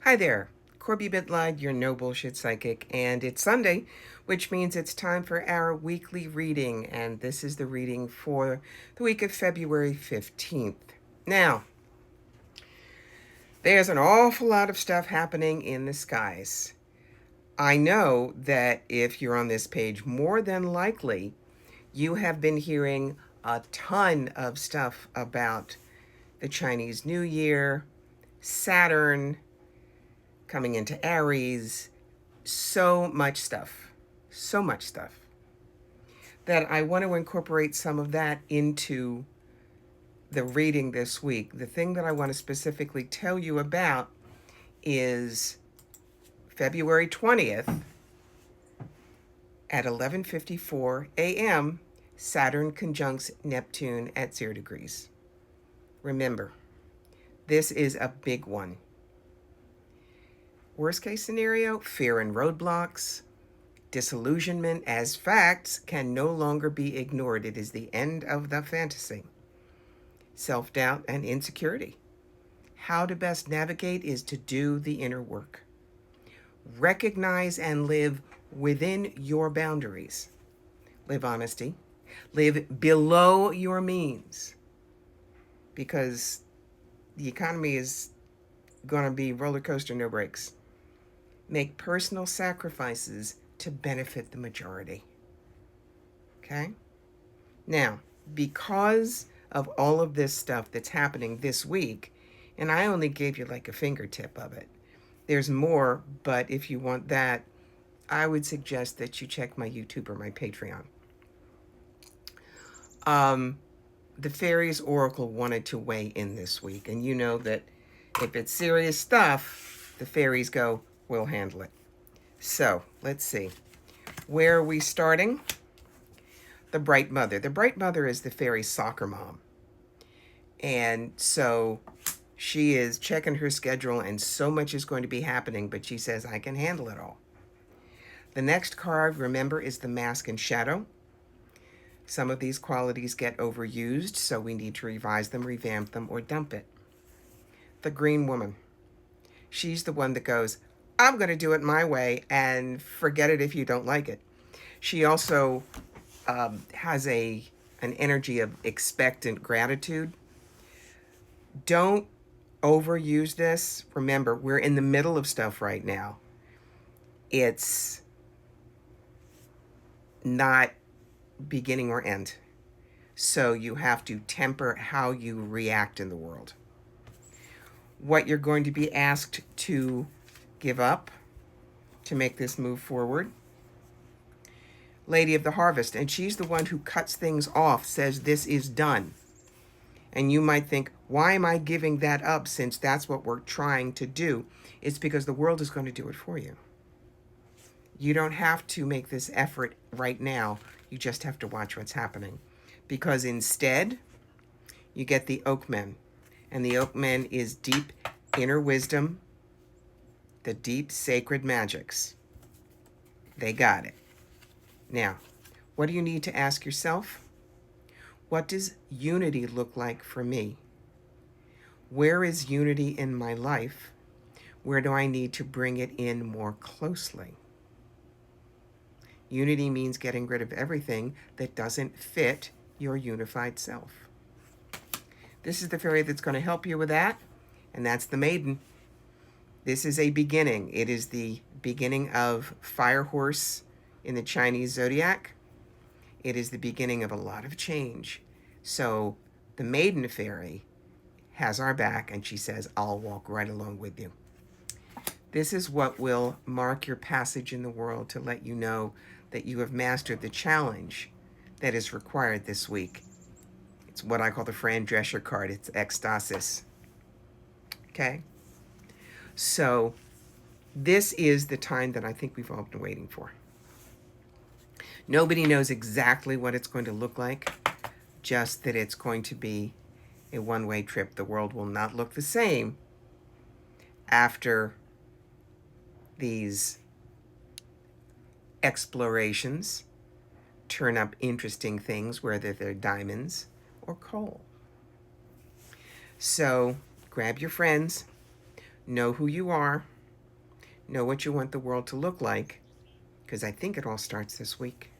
Hi there, Corby Bitline, your no bullshit psychic, and it's Sunday, which means it's time for our weekly reading, and this is the reading for the week of February 15th. Now, there's an awful lot of stuff happening in the skies. I know that if you're on this page, more than likely, you have been hearing a ton of stuff about the Chinese New Year, Saturn coming into Aries, so much stuff, so much stuff that I want to incorporate some of that into the reading this week. The thing that I want to specifically tell you about is February 20th at 11:54 a.m. Saturn conjuncts Neptune at 0 degrees. Remember, this is a big one. Worst case scenario, fear and roadblocks, disillusionment as facts can no longer be ignored. It is the end of the fantasy. Self-doubt and insecurity. How to best navigate is to do the inner work. Recognize and live within your boundaries. Live honesty. Live below your means. Because the economy is going to be roller coaster, no brakes. Make personal sacrifices to benefit the majority. Okay? Now, because of all of this stuff that's happening this week, and I only gave you like a fingertip of it, there's more, but if you want that, I would suggest that you check my YouTube or my Patreon. The Fairies Oracle wanted to weigh in this week, and you know that if it's serious stuff, the fairies go, we'll handle it. So, let's see. Where are we starting? The Bright Mother. The Bright Mother is the fairy soccer mom. And so she is checking her schedule, and so much is going to be happening, but she says, I can handle it all. The next card, remember, is the Mask and Shadow. Some of these qualities get overused, so we need to revise them, revamp them, or dump it. The Green Woman. She's the one that goes, I'm going to do it my way, and forget it if you don't like it. She also has an energy of expectant gratitude. Don't overuse this. Remember, we're in the middle of stuff right now. It's not beginning or end. So you have to temper how you react in the world. What you're going to be asked to give up to make this move forward. Lady of the Harvest, and she's the one who cuts things off, says this is done. And you might think, why am I giving that up since that's what we're trying to do? It's because the world is going to do it for you. You don't have to make this effort right now. You just have to watch what's happening. Because instead, you get the Oakmen. And the Oakmen is deep inner wisdom, the deep sacred magics. They got it. Now, what do you need to ask yourself? What does unity look like for me? Where is unity in my life? Where do I need to bring it in more closely? Unity means getting rid of everything that doesn't fit your unified self. This is the fairy that's going to help you with that, and that's the Maiden. This is a beginning. It is the beginning of Fire Horse in the Chinese zodiac. It is the beginning of a lot of change. So the Maiden fairy has our back, and she says, I'll walk right along with you. This is what will mark your passage in the world to let you know that you have mastered the challenge that is required this week. It's what I call the Fran Drescher card. It's ecstasis. Okay? So this is the time that I think we've all been waiting for. Nobody knows exactly what it's going to look like, just that it's going to be a one-way trip. The world will not look the same after these explorations turn up interesting things, whether they're diamonds or coal. So grab your friends, know who you are, Know what you want the world to look like, because I think it all starts this week.